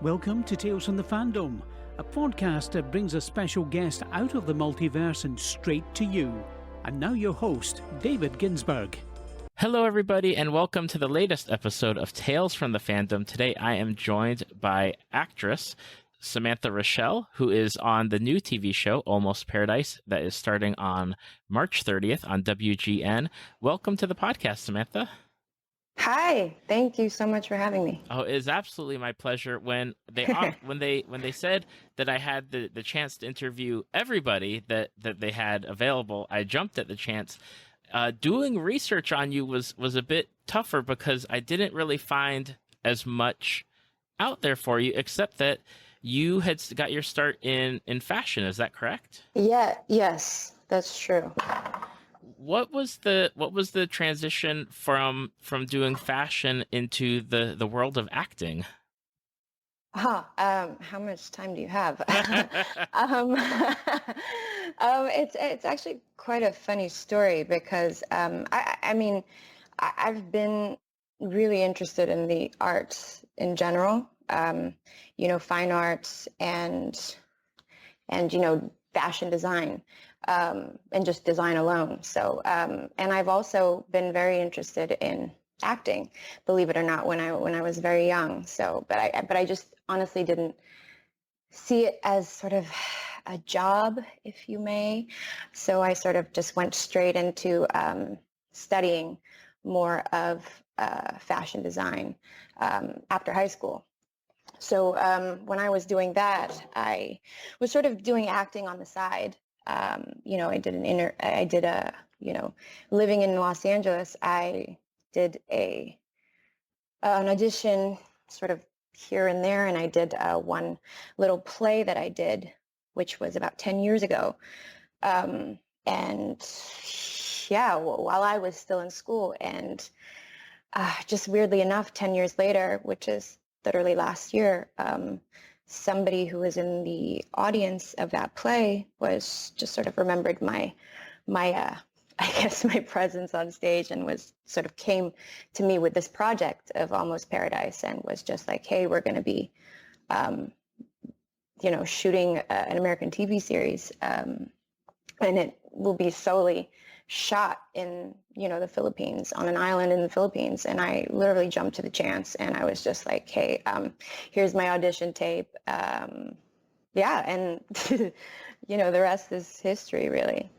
Welcome to Tales from the Fandom, a podcast that brings a special guest out of the multiverse and straight to you. And now your host, David Ginsburg. Hello, everybody, and welcome to the latest episode of Tales from the Fandom. Today, I am joined by actress Samantha Richelle, who is on the new TV show, Almost Paradise, that is starting on March 30th on WGN. Welcome to the podcast, Samantha. Hi, thank you so much for having me. Oh, it is absolutely my pleasure. When they when they said that I had the chance to interview everybody that they had available, I jumped at the chance. Doing research on you was a bit tougher because I didn't really find as much out there for you, except that you had got your start in fashion. Is that correct? Yes, that's true. What was the transition from doing fashion into the world of acting? How much time do you have? It's actually quite a funny story because I've been really interested in the arts in general, fine arts and fashion design, and just design alone. So, and I've also been very interested in acting, believe it or not, when I was very young. So, but I just honestly didn't see it as sort of a job, if you may. So I sort of just went straight into studying more of fashion design after high school. So when I was doing that, I was sort of doing acting on the side. Living in Los Angeles, I did an audition sort of here and there, and I did one little play that I did, which was about 10 years ago. While I was still in school, and just weirdly enough, 10 years later, which is literally last year, somebody who was in the audience of that play was just sort of remembered my presence on stage and was sort of came to me with this project of Almost Paradise and was just like, hey, we're going to be, shooting an American TV series, and it will be solely shot in, the Philippines, on an island in the Philippines. And I literally jumped to the chance, and I was just like, hey, here's my audition tape. And, the rest is history, really.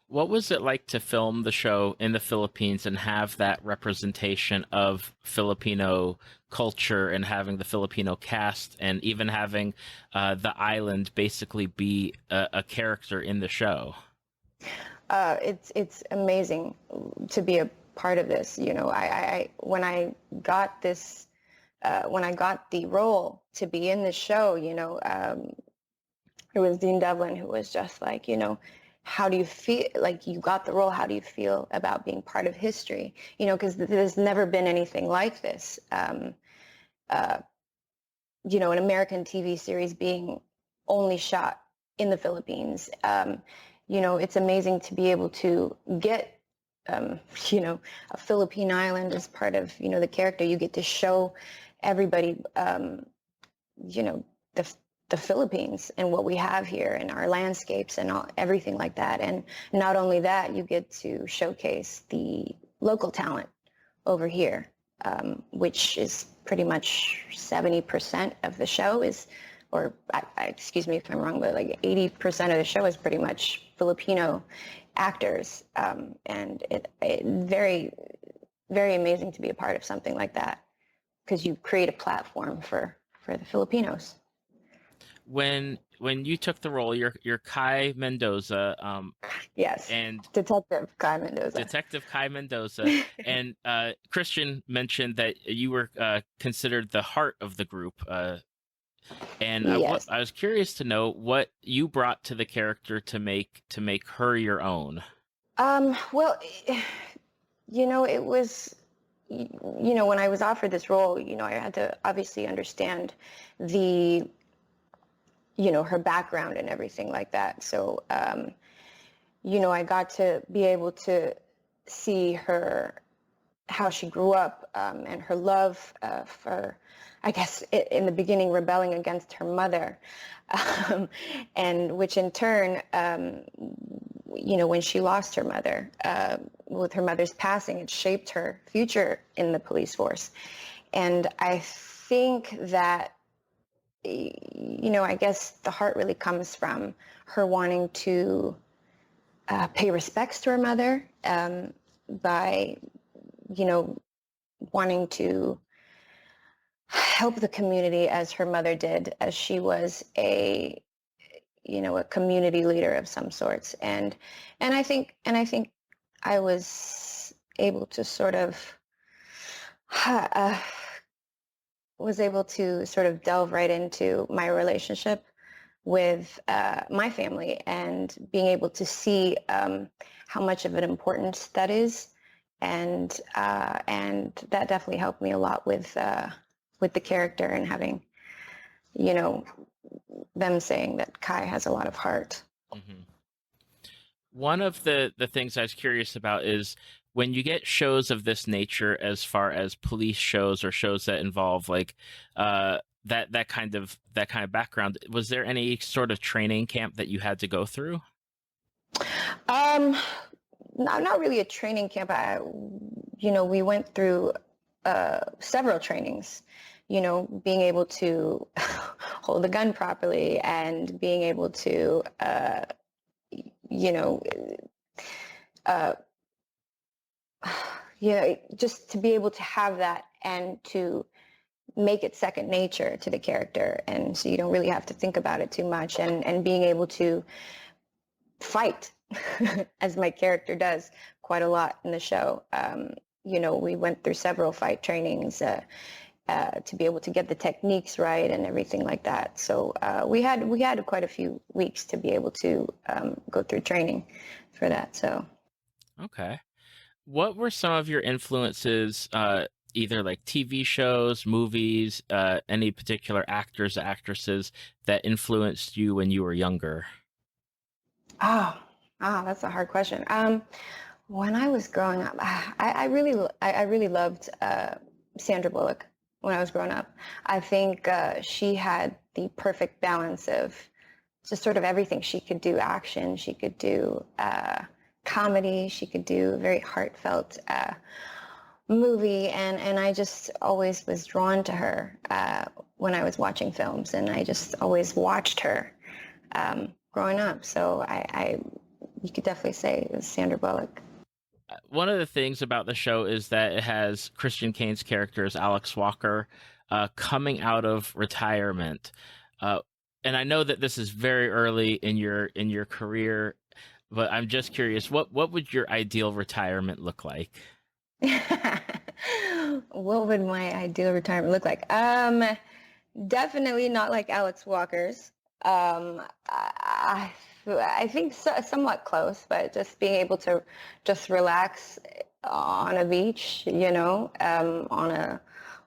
What was it like to film the show in the Philippines and have that representation of Filipino culture and having the Filipino cast and even having the island basically be a character in the show? It's amazing to be a part of this. When I got the role to be in the show, it was Dean Devlin who was just like, how do you feel, like, you got the role, how do you feel about being part of history? Because there's never been anything like this. An American TV series being only shot in the Philippines. It's amazing to be able to get, a Philippine island as part of, the character. You get to show everybody, the Philippines and what we have here and our landscapes and everything like that. And not only that, you get to showcase the local talent over here, which is pretty much 70% of the show is, or excuse me if I'm wrong, but like 80% of the show is pretty much Filipino actors. And it very, very amazing to be a part of something like that because you create a platform for the Filipinos. When you took the role, you're Kai Mendoza. Yes. And Detective Kai Mendoza. Detective Kai Mendoza. And Christian mentioned that you were considered the heart of the group. And yes. I was curious to know what you brought to the character to make her your own. Well, it was, when I was offered this role, I had to obviously understand the, her background and everything like that. So, I got to be able to see her how she grew up, and her love for, I guess, in the beginning, rebelling against her mother, and which in turn, when she lost her mother, with her mother's passing, it shaped her future in the police force. And I think that, I guess the heart really comes from her wanting to pay respects to her mother, by, wanting to help the community as her mother did, as she was a community leader of some sorts. And I think I was able to sort of delve right into my relationship with my family, and being able to see how much of an importance that is, and that definitely helped me a lot with the character, and having, them saying that Kai has a lot of heart. Mm-hmm. One of the things I was curious about is when you get shows of this nature, as far as police shows or shows that involve like that kind of background, was there any sort of training camp that you had to go through? Not really a training camp. We went through several trainings, being able to hold a gun properly, and being able to, just to be able to have that, and to make it second nature to the character. And so you don't really have to think about it too much, and being able to fight as my character does quite a lot in the show. We went through several fight trainings to be able to get the techniques right and everything like that. So we had quite a few weeks to be able to go through training for that. So okay, what were some of your influences? Either like TV shows, movies, any particular actors, actresses that influenced you when you were younger? Oh, that's a hard question. When I was growing up, I really loved Sandra Bullock when I was growing up. I think she had the perfect balance of just sort of everything. She could do action, she could do comedy, she could do a very heartfelt movie, and I just always was drawn to her when I was watching films, and I just always watched her growing up. So you could definitely say it was Sandra Bullock. One of the things about the show is that it has Christian Kane's character as Alex Walker coming out of retirement, and I know that this is very early in your career, but I'm just curious, what would your ideal retirement look like? What would my ideal retirement look like? Definitely not like Alex Walker's. I think somewhat close, but just being able to just relax on a beach, on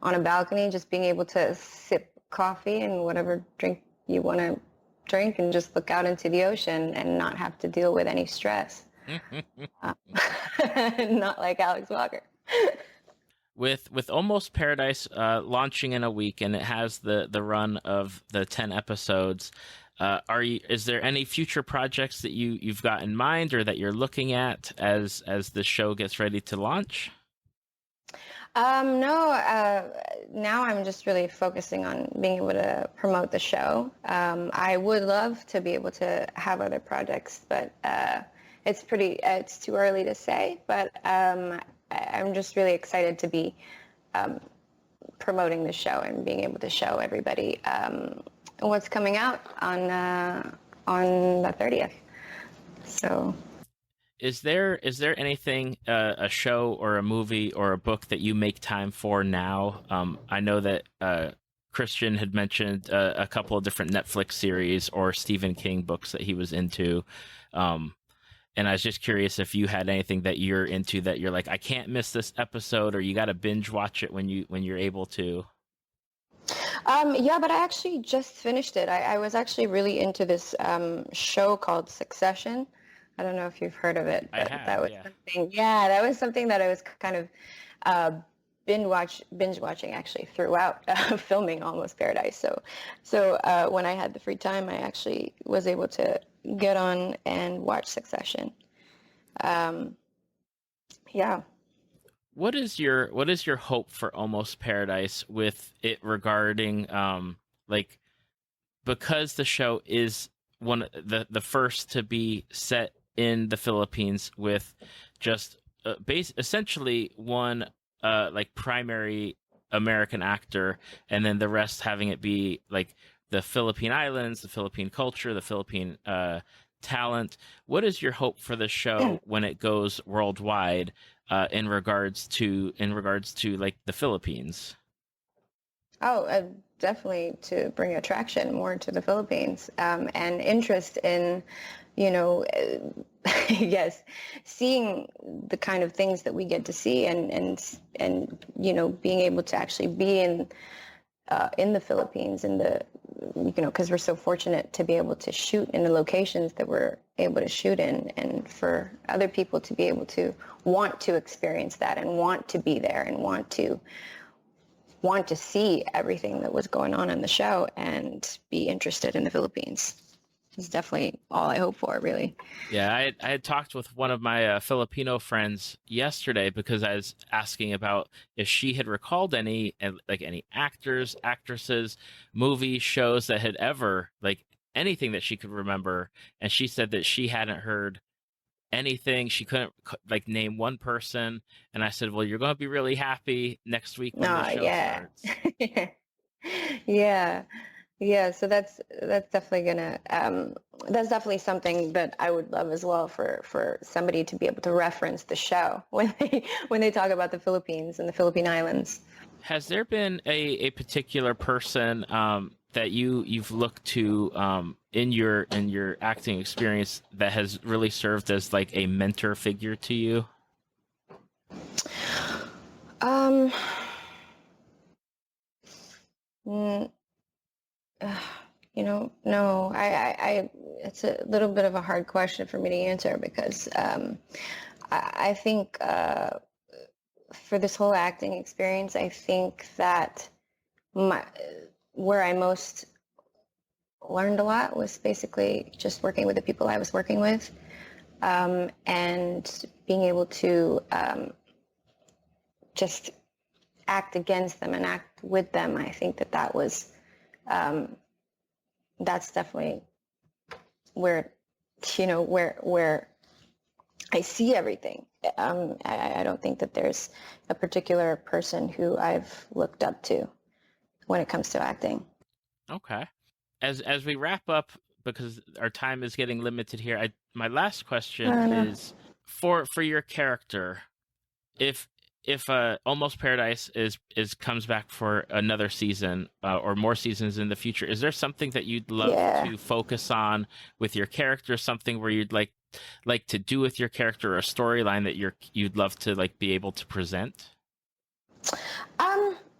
a balcony, just being able to sip coffee and whatever drink you want to drink, and just look out into the ocean and not have to deal with any stress. Not like Alex Walker. With Almost Paradise launching in a week, and it has the run of the 10 episodes, is there any future projects that you've got in mind, or that you're looking at as the show gets ready to launch? No, now I'm just really focusing on being able to promote the show. I would love to be able to have other projects, but it's too early to say. But I'm just really excited to be promoting the show and being able to show everybody what's coming out on the 30th. So. Is there anything, a show or a movie or a book that you make time for now? I know that Christian had mentioned a couple of different Netflix series or Stephen King books that he was into. And I was just curious if you had anything that you're into that you're like, I can't miss this episode, or you got to binge watch it when you're able to. Yeah, but I actually just finished it. I was actually really into this show called Succession. I don't know if you've heard of it. But I have, that was yeah. that was something that I was kind of binge watching actually throughout filming Almost Paradise. So when I had the free time, I actually was able to get on and watch Succession. Yeah. What is your hope for Almost Paradise with it regarding like, because the show is the first to be set in the Philippines with just essentially one like primary American actor, and then the rest having it be like the Philippine Islands, the Philippine culture, the Philippine talent. What is your hope for the show when it goes worldwide in regards to like the Philippines? Oh, definitely to bring attraction more to the Philippines, and interest in, yes, seeing the kind of things that we get to see, and being able to actually be in the Philippines, because we're so fortunate to be able to shoot in the locations that we're able to shoot in, and for other people to be able to want to experience that and want to be there and want to see everything that was going on in the show and be interested in the Philippines. It's definitely all I hope for, really. Yeah, I had talked with one of my Filipino friends yesterday because I was asking about if she had recalled any actors, actresses, movies, shows that had ever, like, anything that she could remember, and she said that she hadn't heard anything. She couldn't like name one person, and I said, well, you're going to be really happy next week when the show starts. Yeah, so that's definitely gonna that's definitely something that I would love as well, for somebody to be able to reference the show when they talk about the Philippines and the Philippine Islands. Has there been a particular person that you've looked to in your acting experience that has really served as like a mentor figure to you? No, I it's a little bit of a hard question for me to answer, because I think for this whole acting experience, I think that where I most learned a lot was basically just working with the people I was working with, and being able to just act against them and act with them. I think that was that's definitely where I see everything. I don't think that there's a particular person who I've looked up to when it comes to acting. Okay. As we wrap up, because our time is getting limited here, my last question is for your character. If Almost Paradise comes back for another season or more seasons in the future, is there something that you'd love to focus on with your character? Something where you'd like to do with your character, or a storyline that you'd love to like be able to present?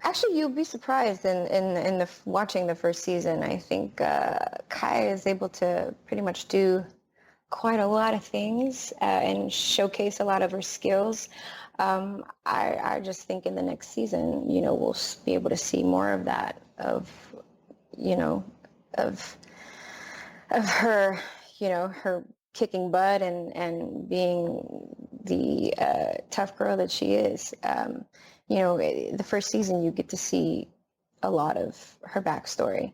Actually, you'll be surprised in watching the first season. I think Kai is able to pretty much do quite a lot of things and showcase a lot of her skills. I just think in the next season, we'll be able to see more of that, of her, her kicking butt and being the tough girl that she is. The first season, you get to see a lot of her backstory.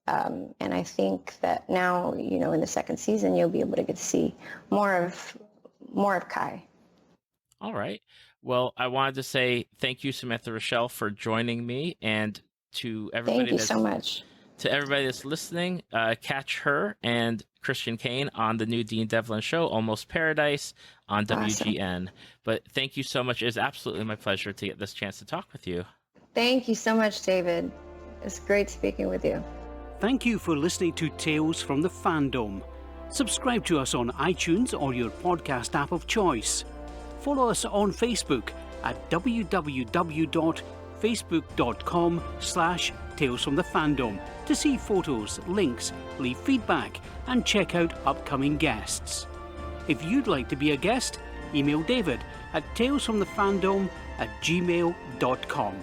And I think that now, in the second season, you'll be able to get to see more of Kai. All right. Well, I wanted to say thank you, Samantha Richelle, for joining me, and to everybody. Thank you so much. To everybody that's listening, catch her and Christian Kane on the new Dean Devlin show, Almost Paradise, on WGN. But thank you so much. It is absolutely my pleasure to get this chance to talk with you. Thank you so much, David. It's great speaking with you. Thank you for listening to Tales from the Fandom. Subscribe to us on iTunes or your podcast app of choice. Follow us on Facebook at www.facebook.com/talesfromthefandom to see photos, links, leave feedback, and check out upcoming guests. If you'd like to be a guest, email David at talesfromthefandom at gmail.com.